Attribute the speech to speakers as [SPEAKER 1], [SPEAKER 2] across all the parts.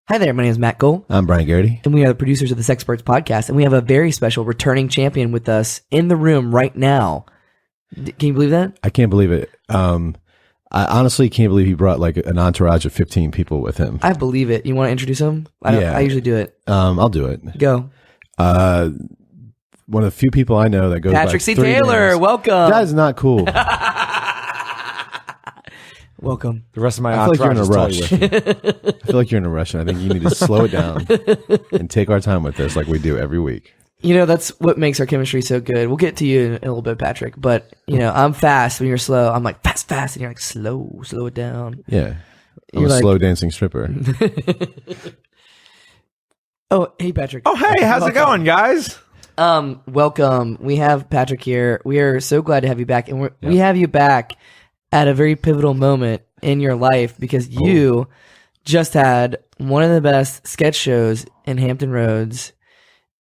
[SPEAKER 1] Hi there, my name is Matt Cole.
[SPEAKER 2] I'm Brian Garrity.
[SPEAKER 1] And we are the producers of the Sexperts Podcast, and we have a very special returning champion with us in the room right now. Can you believe that?
[SPEAKER 2] I can't believe it. I honestly can't believe he brought like an entourage of 15 people with him.
[SPEAKER 1] I believe it. You want to introduce him? I usually do it.
[SPEAKER 2] I'll do it.
[SPEAKER 1] Go.
[SPEAKER 2] One of the few people I know that goes
[SPEAKER 1] Patrick
[SPEAKER 2] by
[SPEAKER 1] C.
[SPEAKER 2] 3
[SPEAKER 1] Taylor,
[SPEAKER 2] names.
[SPEAKER 1] welcome.
[SPEAKER 2] That is not cool.
[SPEAKER 1] Welcome.
[SPEAKER 3] The rest of my
[SPEAKER 2] I feel like you're in a rush.
[SPEAKER 3] with you.
[SPEAKER 2] I feel like you're in a rush, and I think you need to slow it down and take our time with this like we do every week.
[SPEAKER 1] You know, that's what makes our chemistry so good. We'll get to you in a little bit, Patrick. But, you know, I'm fast when you're slow. I'm like, fast, and you're like, slow it down.
[SPEAKER 2] Yeah. I'm
[SPEAKER 1] You're
[SPEAKER 2] a
[SPEAKER 1] like-
[SPEAKER 2] slow dancing stripper.
[SPEAKER 1] Oh, hey, Patrick.
[SPEAKER 3] Oh, hey, how's it going, guys?
[SPEAKER 1] Welcome. We have Patrick here. We are so glad to have you back. And we have you back at a very pivotal moment in your life because you just had one of the best sketch shows in Hampton Roads,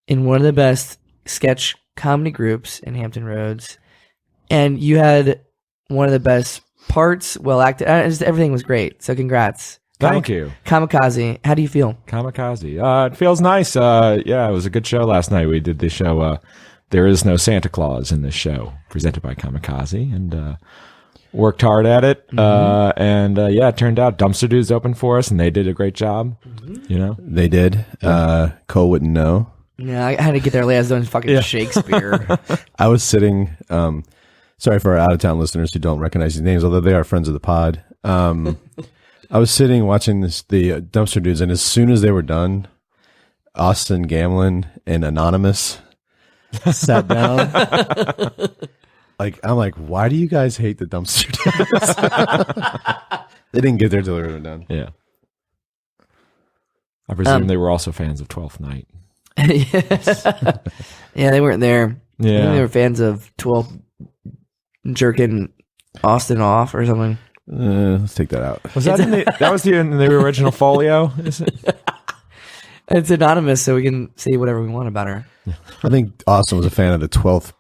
[SPEAKER 1] in one of the best sketch comedy groups in Hampton Roads, and you had one of the best parts, well acted. Just everything was great. So congrats.
[SPEAKER 3] Thank you.
[SPEAKER 1] ComicKaze, how do you feel?
[SPEAKER 3] ComicKaze. It feels nice. Yeah, it was a good show last night. We did the show, There Is No Santa Claus in this show, presented by ComicKaze, and worked hard at it. Yeah, it turned out Dumpster Dudes opened for us, and they did a great job. You know?
[SPEAKER 2] They did. Cole wouldn't know.
[SPEAKER 1] Yeah, I had to get there late. I was doing fucking Shakespeare.
[SPEAKER 2] I was sitting, sorry for our out-of-town listeners who don't recognize these names, although they are friends of the pod. I was sitting watching the Dumpster Dudes, and as soon as they were done, Austin Gamlin and Anonymous sat down. I'm like, why do you guys hate the Dumpster Dudes? They didn't get there till they were done.
[SPEAKER 3] Yeah. I presume they were also fans of Twelfth Night.
[SPEAKER 1] Yeah, they weren't there.
[SPEAKER 3] Yeah.
[SPEAKER 1] I think they were fans of 12 jerking Austin off or something.
[SPEAKER 2] Let's take that out.
[SPEAKER 3] Was that in the original folio? Is it?
[SPEAKER 1] It's anonymous, so we can say whatever we want about her.
[SPEAKER 2] I think Austin was a fan of the 12th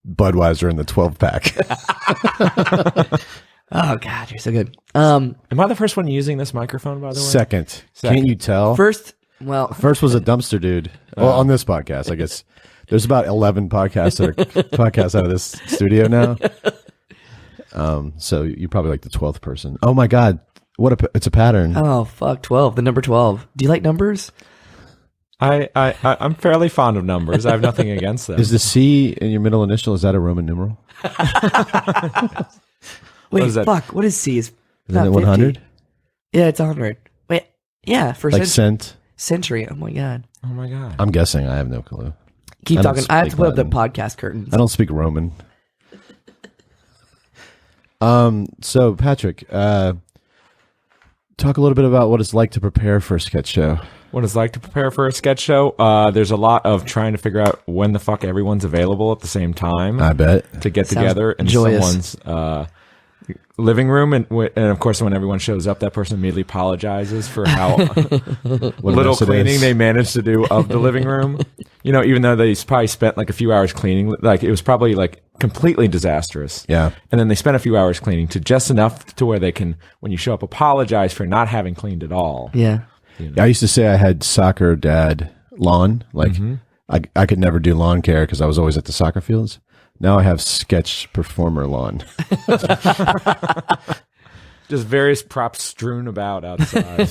[SPEAKER 2] Budweiser in the 12 pack.
[SPEAKER 1] Oh, God, you're so good.
[SPEAKER 3] Am I the first one using this microphone, by the way?
[SPEAKER 2] Second. Can't you tell?
[SPEAKER 1] First
[SPEAKER 2] was a Dumpster Dude. Well, on this podcast, I guess. There's about 11 podcasts out of this studio now. So you're probably like the 12th person. Oh my God. It's a pattern.
[SPEAKER 1] oh, fuck, 12, the number 12. Do you like numbers?
[SPEAKER 3] I'm fairly fond of numbers. I have nothing against them.
[SPEAKER 2] Is the C in your middle initial, is that a Roman numeral?
[SPEAKER 1] Wait,
[SPEAKER 3] is that?
[SPEAKER 1] fuck, what is C? Isn't
[SPEAKER 2] it 100?
[SPEAKER 1] Yeah, it's 100. Wait, yeah, for
[SPEAKER 2] Like cent?
[SPEAKER 1] century. Oh my God.
[SPEAKER 3] Oh my God.
[SPEAKER 2] I'm guessing. I have no clue.
[SPEAKER 1] Keep
[SPEAKER 2] I don't
[SPEAKER 1] talking. I have to
[SPEAKER 2] speak
[SPEAKER 1] put up the
[SPEAKER 2] Latin.
[SPEAKER 1] podcast curtains.
[SPEAKER 2] I don't speak Roman. So Patrick, talk a little bit about what it's like to prepare for a sketch show.
[SPEAKER 3] What it's like to prepare for a sketch show. There's a lot of trying to figure out when the fuck everyone's available at the same time.
[SPEAKER 2] I bet.
[SPEAKER 3] To get
[SPEAKER 1] Sounds
[SPEAKER 3] together in
[SPEAKER 1] joyous.
[SPEAKER 3] someone's living room, and of course, when everyone shows up, that person immediately apologizes for how
[SPEAKER 2] What a
[SPEAKER 3] little
[SPEAKER 2] mess it
[SPEAKER 3] cleaning
[SPEAKER 2] is.
[SPEAKER 3] they managed to do of the living room. You know, even though they probably spent like a few hours cleaning, like it was probably like completely disastrous.
[SPEAKER 2] Yeah.
[SPEAKER 3] And then they spent a few hours cleaning to just enough to where they can, when you show up, apologize for not having cleaned at all.
[SPEAKER 1] Yeah.
[SPEAKER 2] I used to say I had soccer dad lawn. Like I could never do lawn care because I was always at the soccer fields. Now I have sketch performer lawn.
[SPEAKER 3] Just various props strewn about outside.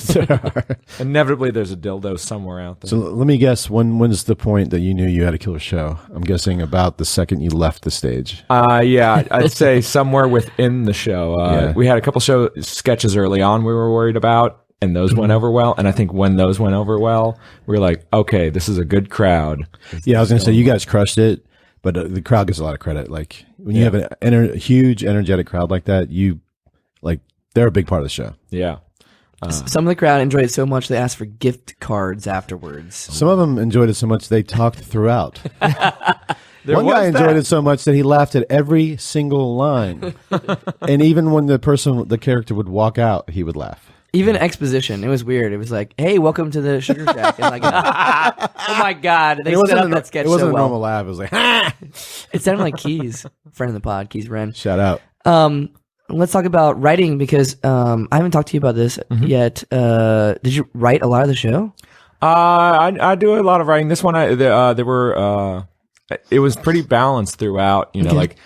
[SPEAKER 3] Inevitably, there's a dildo somewhere out there.
[SPEAKER 2] So let me guess, when's the point that you knew you had a killer show? I'm guessing about the second you left the stage.
[SPEAKER 3] Yeah, I'd say somewhere within the show.
[SPEAKER 2] Yeah.
[SPEAKER 3] We had a couple sketches early on we were worried about, and those went over well. And I think when those went over well, we were like, okay, this is a good crowd.
[SPEAKER 2] Yeah, I was going to say, you guys crushed it, but the crowd gets a lot of credit. Like, when you have a huge, energetic crowd like that, they're a big part of the show.
[SPEAKER 3] Yeah.
[SPEAKER 1] Some of the crowd enjoyed it so much they asked for gift cards afterwards.
[SPEAKER 2] Some of them enjoyed it so much they talked throughout.
[SPEAKER 3] There
[SPEAKER 2] One
[SPEAKER 3] was
[SPEAKER 2] guy enjoyed
[SPEAKER 3] that.
[SPEAKER 2] it so much that he laughed at every single line. And even when the character would walk out, he would laugh.
[SPEAKER 1] Even exposition, it was weird. It was like, "Hey, welcome to the Sugar Shack." And like, oh my God, they set up that sketch
[SPEAKER 2] It wasn't
[SPEAKER 1] so
[SPEAKER 2] a
[SPEAKER 1] well.
[SPEAKER 2] normal laugh. It was like, ha!
[SPEAKER 1] It sounded like Keys, friend of the pod, Keys Wren.
[SPEAKER 2] Shout out.
[SPEAKER 1] let's talk about writing because I haven't talked to you about this yet. Did you write a lot of the show?
[SPEAKER 3] I do a lot of writing. This one, it was pretty balanced throughout. You know, like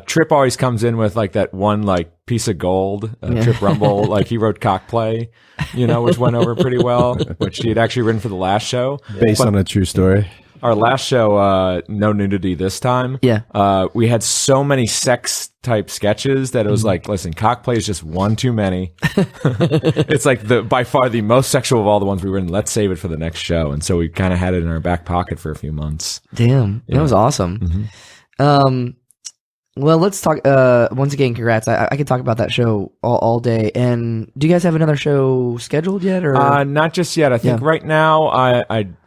[SPEAKER 3] Trip always comes in with like that one like piece of gold. Trip Rumble, like he wrote Cockplay, you know, which went over pretty well, which he had actually written for the last show,
[SPEAKER 2] based on a true story.
[SPEAKER 3] Our last show, no nudity this time.
[SPEAKER 1] Yeah.
[SPEAKER 3] We had so many sex type sketches that it was like, listen, Cockplay is just one too many. It's like by far the most sexual of all the ones we were in. Let's save it for the next show. And so we kind of had it in our back pocket for a few months.
[SPEAKER 1] Damn. That was awesome. Well, let's talk, once again, congrats. I could talk about that show all day. And do you guys have another show scheduled yet? Or
[SPEAKER 3] not just yet. I think right now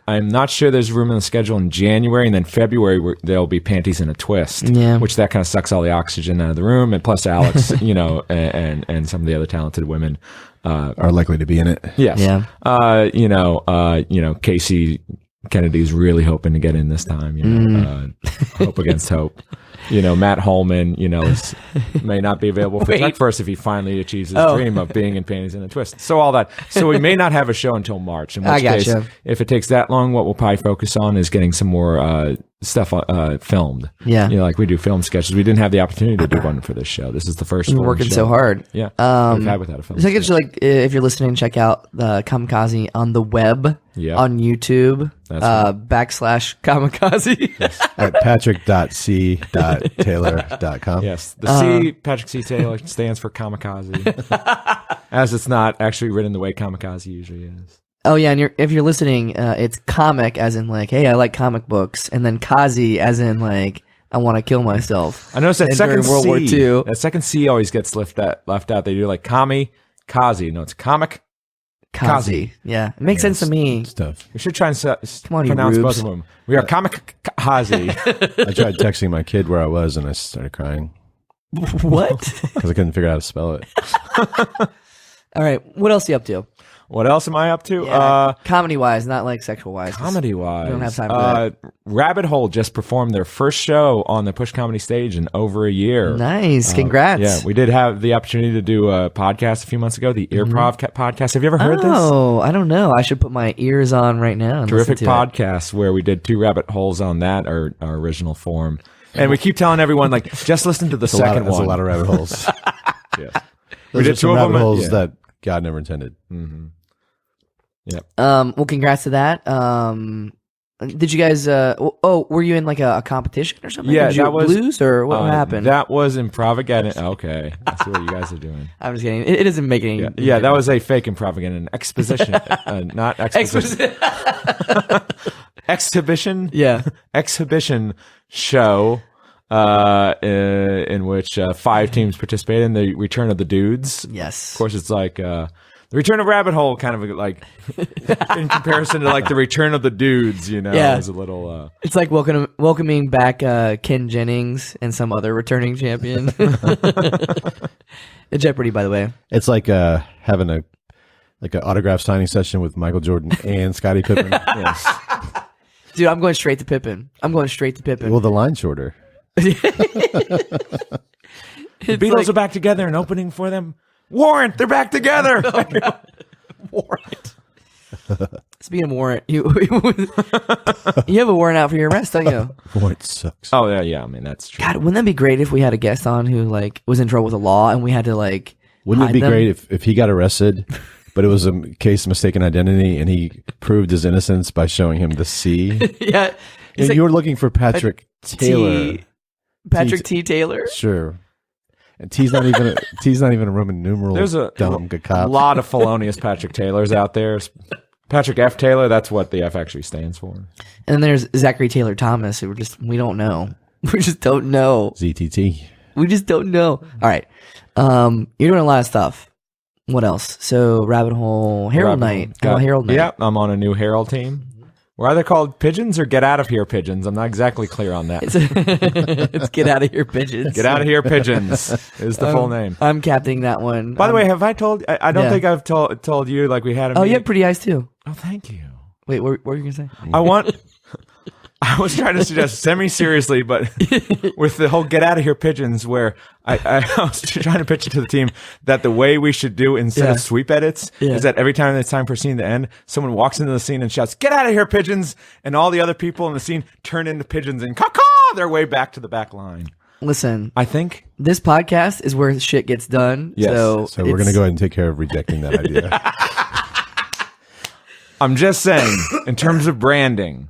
[SPEAKER 3] I'm not sure there's room in the schedule in January, and then February there'll be Panties in a Twist, which that kind of sucks all the oxygen out of the room, and plus Alex, you know, and some of the other talented women
[SPEAKER 2] are likely to be in it.
[SPEAKER 3] Yes, Casey Kennedy's really hoping to get in this time. You know, hope against hope. You know, Matt Holman, you know, may not be available for Tech First if he finally achieves his dream of being in Panties in a Twist. So all that. So we may not have a show until March. In which case, if it takes that long, what we'll probably focus on is getting some more stuff filmed.
[SPEAKER 1] Yeah.
[SPEAKER 3] You know, like we do film sketches. We didn't have the opportunity to do one for this show. This is the first one.
[SPEAKER 1] We're working so hard.
[SPEAKER 3] Yeah. We've had without a film.
[SPEAKER 1] So I guess, like, if you're listening, check out the ComicKaze on the web, on YouTube, /ComicKaze.
[SPEAKER 2] Yes. At patrick.c.taylor.com.
[SPEAKER 3] Yes. The C, Patrick C. Taylor, stands for Kamikaze, as it's not actually written the way Kamikaze usually is.
[SPEAKER 1] Oh yeah, and if you're listening, it's comic as in like, hey, I like comic books, and then Kazi as in like, I want to kill myself.
[SPEAKER 3] I noticed that second
[SPEAKER 1] World War II.
[SPEAKER 3] That second C always gets left out. They do like Kazi. No, it's comic.
[SPEAKER 1] Kazi. Yeah, it makes sense to me.
[SPEAKER 2] Stuff.
[SPEAKER 3] We should try and
[SPEAKER 1] on,
[SPEAKER 3] pronounce both of them. We are Comic-Kazi.
[SPEAKER 2] I tried texting my kid where I was, and I started crying.
[SPEAKER 1] What?
[SPEAKER 2] Because I couldn't figure out how to spell it.
[SPEAKER 1] All right, what else are you up to?
[SPEAKER 3] What else am I up to?
[SPEAKER 1] Yeah, comedy-wise, not like sexual-wise.
[SPEAKER 3] Comedy-wise.
[SPEAKER 1] We don't have time for that.
[SPEAKER 3] Rabbit Hole just performed their first show on the Push Comedy stage in over a year.
[SPEAKER 1] Nice. Congrats.
[SPEAKER 3] Yeah, we did have the opportunity to do a podcast a few months ago, the Improv Podcast. Have you ever heard this?
[SPEAKER 1] Oh, I don't know. I should put my ears on right now. And
[SPEAKER 3] terrific podcast where we did 2 rabbit holes on that, our original form. And we keep telling everyone, like, just listen to the second one.
[SPEAKER 2] That's a lot of rabbit holes.
[SPEAKER 3] Yes.
[SPEAKER 2] We did 2 rabbit holes that God never intended.
[SPEAKER 3] Mm-hmm. Yep.
[SPEAKER 1] Well, congrats to that. Did you guys? Were you in like a competition or something?
[SPEAKER 3] Yeah,
[SPEAKER 1] did you
[SPEAKER 3] that was
[SPEAKER 1] lose or what happened?
[SPEAKER 3] That was Improvigated. Okay, I see what you guys are doing.
[SPEAKER 1] I'm just kidding. It doesn't make any.
[SPEAKER 3] Yeah, that was a fake Improvigated, an exposition, not exposition. Exhibition.
[SPEAKER 1] Yeah,
[SPEAKER 3] exhibition show. In which 5 teams participated in the Return of the Dudes.
[SPEAKER 1] Yes.
[SPEAKER 3] Of course, it's like the Return of Rabbit Hole, kind of like in comparison to like the Return of the Dudes. You know,
[SPEAKER 1] yeah.
[SPEAKER 3] It was a little.
[SPEAKER 1] It's like welcoming back Ken Jennings and some other returning champion. Jeopardy, by the way.
[SPEAKER 2] It's like having an autograph signing session with Michael Jordan and Scottie Pippen. Yes.
[SPEAKER 1] Dude, I'm going straight to Pippen.
[SPEAKER 2] Well, the line's shorter.
[SPEAKER 3] The Beatles are back together and opening for them. Warrant, they're back together.
[SPEAKER 1] Oh, warrant. Speaking of warrant, you have a warrant out for your arrest, don't you?
[SPEAKER 2] Warrant sucks.
[SPEAKER 3] Oh yeah. I mean, that's true.
[SPEAKER 1] God, wouldn't that be great if we had a guest on who like was in trouble with the law and we had to like?
[SPEAKER 2] Wouldn't it be great if he got arrested, but it was a case of mistaken identity and he proved his innocence by showing him the C?
[SPEAKER 1] Yeah,
[SPEAKER 2] and
[SPEAKER 1] like,
[SPEAKER 2] you were looking for Patrick Taylor.
[SPEAKER 1] Patrick T. Taylor?
[SPEAKER 2] Sure. And T's not even a Roman numeral.
[SPEAKER 3] There's a
[SPEAKER 2] cop.
[SPEAKER 3] lot of felonious Patrick Taylors out there. Patrick F. Taylor, that's what the F actually stands for.
[SPEAKER 1] And then there's Zachary Taylor Thomas, who we don't know. We just don't know.
[SPEAKER 2] ZTT.
[SPEAKER 1] We just don't know. All right. You're doing a lot of stuff. What else? So Rabbit Hole, Herald Night. Herald Night.
[SPEAKER 3] Yeah, I'm on a new Herald team. Were either called Pigeons or Get Out of Here Pigeons? I'm not exactly clear on that.
[SPEAKER 1] It's Get Out of Here Pigeons.
[SPEAKER 3] Get Out of Here Pigeons is the full name.
[SPEAKER 1] I'm captaining that one.
[SPEAKER 3] By the way, have I told? I don't think I've told you like we had a.
[SPEAKER 1] Oh, you have pretty eyes too.
[SPEAKER 3] Oh, thank you.
[SPEAKER 1] Wait, what were you gonna say?
[SPEAKER 3] I was trying to suggest semi-seriously, but with the whole get out of here pigeons, where I was trying to pitch it to the team that the way we should do instead of sweep edits is that every time it's time for a scene to end, someone walks into the scene and shouts, "Get out of here, pigeons!" And all the other people in the scene turn into pigeons and caw-caw their way back to the back line.
[SPEAKER 1] Listen,
[SPEAKER 3] I think
[SPEAKER 1] this podcast is where shit gets done.
[SPEAKER 3] Yes.
[SPEAKER 2] So we're going to go ahead and take care of rejecting that idea.
[SPEAKER 3] I'm just saying, in terms of branding,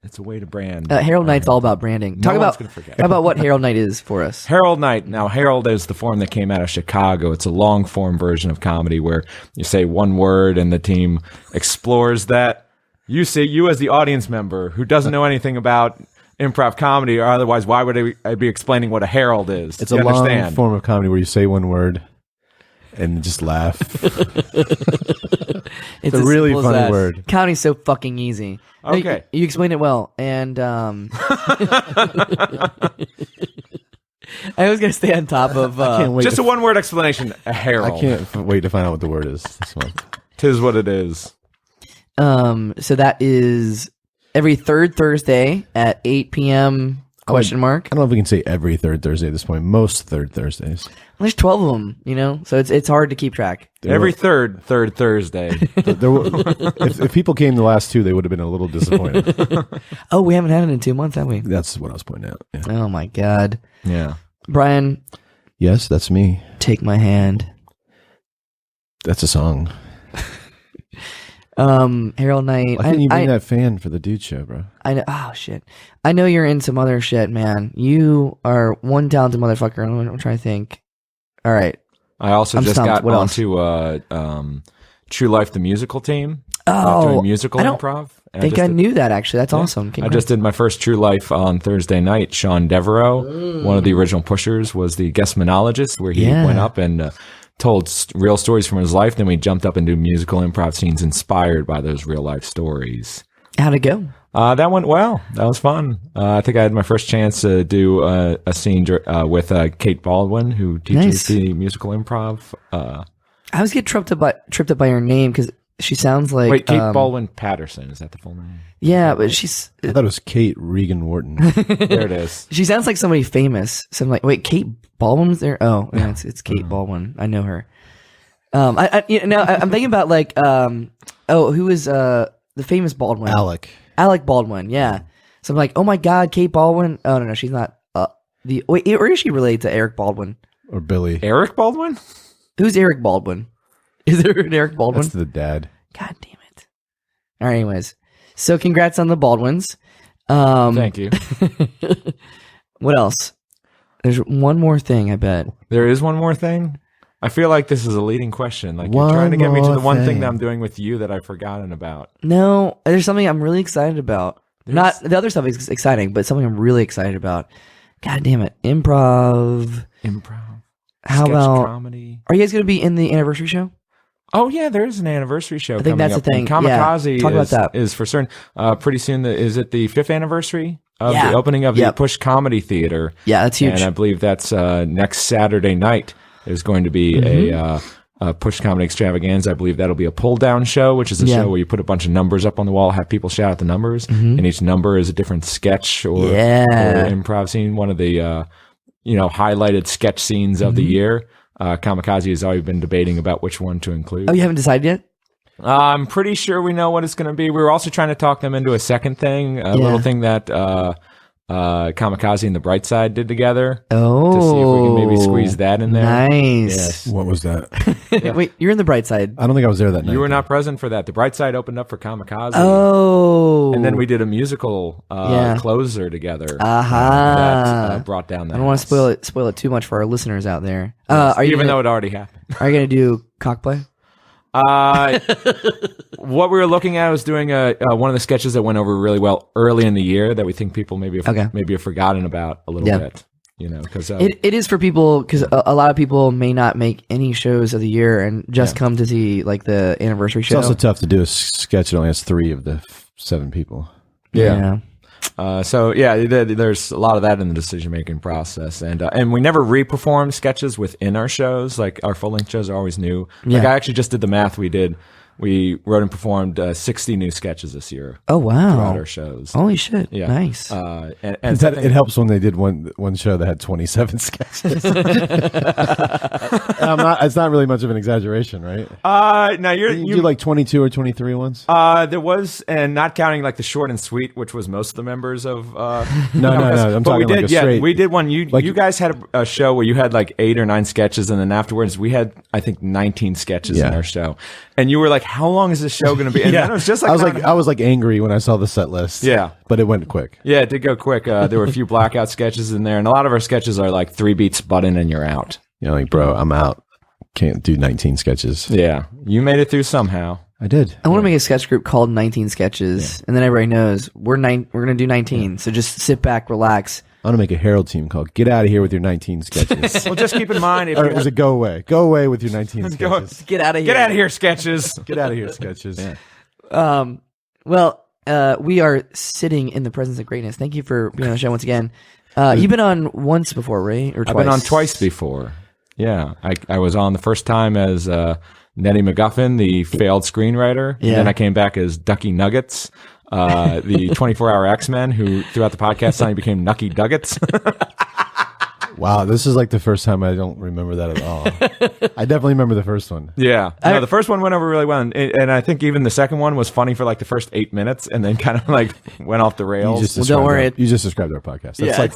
[SPEAKER 1] it's
[SPEAKER 3] a way to brand.
[SPEAKER 1] Herald Night's all about branding. Talk about what Herald Night is for us.
[SPEAKER 3] Herald Night. Now, Herald is the form that came out of Chicago. It's a long form version of comedy where you say one word and the team explores that. You as the audience member who doesn't know anything about improv comedy, or otherwise, why would I be explaining what a herald is?
[SPEAKER 2] It's a long form of comedy where you say one word and just laugh.
[SPEAKER 1] It's
[SPEAKER 2] a really funny word.
[SPEAKER 1] Comedy's so fucking easy.
[SPEAKER 3] Okay.
[SPEAKER 1] You explained it well. And I was going to stay on top of...
[SPEAKER 2] I can't wait
[SPEAKER 3] just a one-word explanation, a herald.
[SPEAKER 2] I can't wait to find out what the word is this month.
[SPEAKER 3] 'Tis what it is.
[SPEAKER 1] So that is every third Thursday at 8 p.m. question mark.
[SPEAKER 2] I don't know if we can say every third Thursday at this point. Most third Thursdays.
[SPEAKER 1] There's 12 of them, so it's hard to keep track.
[SPEAKER 3] Every third Thursday.
[SPEAKER 2] If people came the last two, they would have been a little disappointed.
[SPEAKER 1] Oh, we haven't had it in 2 months, have we?
[SPEAKER 2] That's what I was pointing out. Yeah.
[SPEAKER 1] Oh my God.
[SPEAKER 3] Yeah.
[SPEAKER 1] Brian.
[SPEAKER 2] Yes, that's me.
[SPEAKER 1] Take my hand.
[SPEAKER 2] That's a song.
[SPEAKER 1] Herald Night.
[SPEAKER 2] Why didn't you bring that fan for the Dude Show, bro?
[SPEAKER 1] I know. Oh shit. I know you're in some other shit, man. You are one talented motherfucker. I'm trying to think. All right.
[SPEAKER 3] I also
[SPEAKER 1] I'm
[SPEAKER 3] just
[SPEAKER 1] stumped.
[SPEAKER 3] got
[SPEAKER 1] What else?
[SPEAKER 3] onto True Life, the musical team.
[SPEAKER 1] Oh,
[SPEAKER 3] doing musical
[SPEAKER 1] I don't
[SPEAKER 3] improv. And
[SPEAKER 1] think I knew that actually. That's awesome.
[SPEAKER 3] I
[SPEAKER 1] Congrats.
[SPEAKER 3] just did my first True Life on Thursday night. Sean Devereaux, one of the original pushers, was the guest monologist, where he went up and told real stories from his life. Then we jumped up and do musical improv scenes inspired by those real life stories.
[SPEAKER 1] How'd it go?
[SPEAKER 3] That went well. That was fun. I think I had my first chance to do a scene with Kate Baldwin, who teaches the musical improv.
[SPEAKER 1] I always get tripped up by her name because she sounds like...
[SPEAKER 3] Wait, Kate Baldwin Patterson. Is that the full name?
[SPEAKER 1] Yeah, but
[SPEAKER 2] I thought it was Kate Regan Wharton.
[SPEAKER 3] There it is.
[SPEAKER 1] She sounds like somebody famous. So I'm like, wait, Kate Baldwin's there? Oh, yeah, it's Kate Baldwin. I know her. I'm thinking about like, who is the famous Baldwin? Alec Baldwin, yeah. So I'm like, oh my God, Kate Baldwin. Oh no, she's not. Or is she related to Eric Baldwin
[SPEAKER 2] or Billy?
[SPEAKER 3] Eric Baldwin?
[SPEAKER 1] Who's Eric Baldwin? Is there an Eric Baldwin?
[SPEAKER 2] That's the dad.
[SPEAKER 1] God damn it! All right, anyways, so congrats on the Baldwins.
[SPEAKER 3] Thank you.
[SPEAKER 1] What else? There's one more thing, I bet.
[SPEAKER 3] There is one more thing. I feel like this is a leading question. Like you're trying to get me to the one thing that I'm doing with you that I've forgotten about.
[SPEAKER 1] No, there's something I'm really excited about. Not the other stuff is exciting, but something I'm really excited about. God damn it, improv. How
[SPEAKER 3] sketch
[SPEAKER 1] about
[SPEAKER 3] comedy?
[SPEAKER 1] Are you guys going to be in the anniversary show?
[SPEAKER 3] Oh yeah, there is an anniversary show.
[SPEAKER 1] I think
[SPEAKER 3] coming
[SPEAKER 1] that's
[SPEAKER 3] up.
[SPEAKER 1] the thing.
[SPEAKER 3] ComicKaze
[SPEAKER 1] Talk about that.
[SPEAKER 3] is for certain. Pretty soon, is it the 5th anniversary of
[SPEAKER 1] Yeah.
[SPEAKER 3] the opening of the Push Comedy Theater?
[SPEAKER 1] Yeah, that's huge.
[SPEAKER 3] And I believe that's next Saturday night. There's going to be a Push Comedy Extravaganza. I believe that'll be a pull-down show, which is a show where you put a bunch of numbers up on the wall, have people shout out the numbers, and each number is a different sketch or improv scene. One of the highlighted sketch scenes of the year. ComicKaze has already been debating about which one to include.
[SPEAKER 1] Oh, you haven't decided yet?
[SPEAKER 3] I'm pretty sure we know what it's going to be. We were also trying to talk them into a second thing, a little thing that ComicKaze and the Bright Side did together.
[SPEAKER 1] Oh,
[SPEAKER 3] to see if we can maybe squeeze that in there.
[SPEAKER 1] Nice.
[SPEAKER 3] Yes.
[SPEAKER 2] What was that?
[SPEAKER 1] Wait, you're in the Bright Side.
[SPEAKER 2] I don't think I was there that night.
[SPEAKER 3] You were not present for that. The Bright Side opened up for ComicKaze.
[SPEAKER 1] Oh,
[SPEAKER 3] and then we did a musical closer together. That brought down that.
[SPEAKER 1] I don't want to spoil it too much for our listeners out there.
[SPEAKER 3] Even though it already happened.
[SPEAKER 1] Are you going to do cockplay?
[SPEAKER 3] What we were looking at was doing one of the sketches that went over really well early in the year that we think people maybe have forgotten about a little bit. Because
[SPEAKER 1] it is for people because a lot of people may not make any shows of the year and just come to see like the anniversary show.
[SPEAKER 2] It's also tough to do a sketch that only has 3 of the 7 people.
[SPEAKER 1] Yeah.
[SPEAKER 3] There's a lot of that in the decision-making process, and we never re-perform sketches within our shows. Like our full-length shows are always new. Like I actually just did the math. We did we wrote and performed 60 new sketches this year.
[SPEAKER 1] Oh wow!
[SPEAKER 3] Throughout our shows.
[SPEAKER 1] Holy shit!
[SPEAKER 3] Yeah.
[SPEAKER 1] Nice.
[SPEAKER 3] And
[SPEAKER 2] it helps when they did one show that had 27 sketches. It's not really much of an exaggeration, right?
[SPEAKER 3] Now
[SPEAKER 2] you do like 22 or 23 ones.
[SPEAKER 3] There was, and not counting like the short and sweet, which was most of the members of.
[SPEAKER 2] No. I'm talking like a straight.
[SPEAKER 3] We did one. You guys had a show where you had like 8 or 9 sketches, and then afterwards we had, I think, 19 sketches in our show. And you were like, "How long is this show going to be?" And then it was just like
[SPEAKER 2] I was like angry when I saw the set list.
[SPEAKER 3] Yeah,
[SPEAKER 2] but it went quick.
[SPEAKER 3] Yeah, it did go quick. There were a few blackout sketches in there, and a lot of our sketches are like 3 beats button and you're out.
[SPEAKER 2] Like, bro, I'm out. Can't do 19 sketches.
[SPEAKER 3] Yeah, you made it through somehow.
[SPEAKER 2] I did.
[SPEAKER 1] I want to make a sketch group called 19 Sketches, and then everybody knows we're going to do 19. So just sit back, relax.
[SPEAKER 2] I want to make a Herald team called "Get Out of Here with Your 19 Sketches."
[SPEAKER 3] Well, just keep in mind,
[SPEAKER 2] or is it "Go Away"? Go away with your 19 sketches.
[SPEAKER 1] Get out of here.
[SPEAKER 3] Get out of here, sketches.
[SPEAKER 2] Get out of here, sketches.
[SPEAKER 3] Yeah.
[SPEAKER 1] Well, we are sitting in the presence of greatness. Thank you for being on the show once again. You've been on once before, right? Or twice?
[SPEAKER 3] I've been on twice before. Yeah, I was on the first time as Nettie McGuffin, the failed screenwriter.
[SPEAKER 1] Yeah.
[SPEAKER 3] And then I came back as Ducky Nuggets, the 24-hour X-Men, who throughout the podcast suddenly became Nucky Duggets.
[SPEAKER 2] Wow, this is like the first time I don't remember that at all. I definitely remember the first one.
[SPEAKER 3] Yeah. No, the first one went over really well. And I think even the second one was funny for like the first 8 minutes and then kind of like went off the rails.
[SPEAKER 1] Don't worry.
[SPEAKER 2] You just described our podcast. That's like,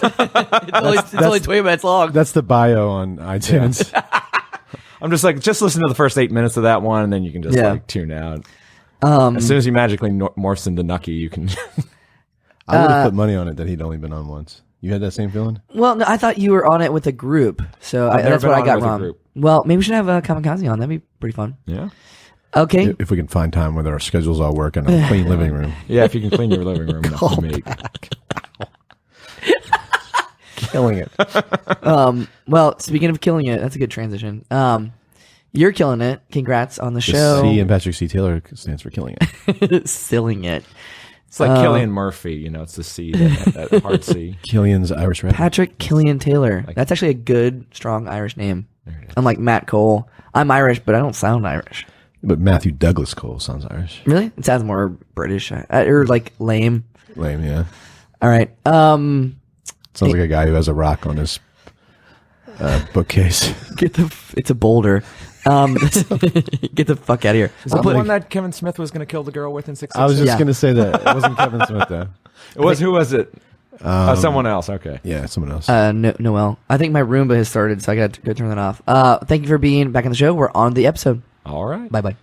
[SPEAKER 1] it's only 20 minutes long.
[SPEAKER 2] That's the bio on iTunes.
[SPEAKER 3] Yeah. I'm just like, just listen to the first 8 minutes of that one and then you can just like tune out. As soon as he magically morphs into Nucky, you can.
[SPEAKER 2] I would have put money on it that he'd only been on once. You had that same feeling?
[SPEAKER 1] Well, no, I thought you were on it with a group, so that's what I got wrong. Well, maybe we should have ComicKaze on. That'd be pretty fun.
[SPEAKER 3] Yeah.
[SPEAKER 1] Okay.
[SPEAKER 2] If we can find time where our schedules all work and a clean living room.
[SPEAKER 3] Yeah, if you can clean your living room enough to make.
[SPEAKER 2] Killing it.
[SPEAKER 1] Well, speaking of killing it, that's a good transition. You're killing it. Congrats on the show.
[SPEAKER 2] C in Patrick C. Taylor stands for killing it.
[SPEAKER 1] Silling it.
[SPEAKER 3] It's like Killian Murphy, it's the C, that hard C.
[SPEAKER 2] Killian's Irish Red.
[SPEAKER 1] Patrick Killian Taylor. That's actually a good, strong Irish name. Unlike Matt Cole. I'm Irish, but I don't sound Irish.
[SPEAKER 2] But Matthew Douglas Cole sounds Irish.
[SPEAKER 1] Really? It sounds more British. Or like lame.
[SPEAKER 2] Lame, yeah.
[SPEAKER 1] All right.
[SPEAKER 2] Sounds like a guy who has a rock on his bookcase.
[SPEAKER 1] It's a boulder. Get the fuck out of here.
[SPEAKER 3] Is that the one that Kevin Smith was going to kill the girl with in 6
[SPEAKER 2] I was just going to say that. It wasn't Kevin Smith, though.
[SPEAKER 3] Who was it? Someone else. Okay.
[SPEAKER 2] Yeah, someone else.
[SPEAKER 1] Noel. I think my Roomba has started, so I got to go turn that off. Thank you for being back on the show. We're on the episode.
[SPEAKER 3] All right.
[SPEAKER 1] Bye-bye.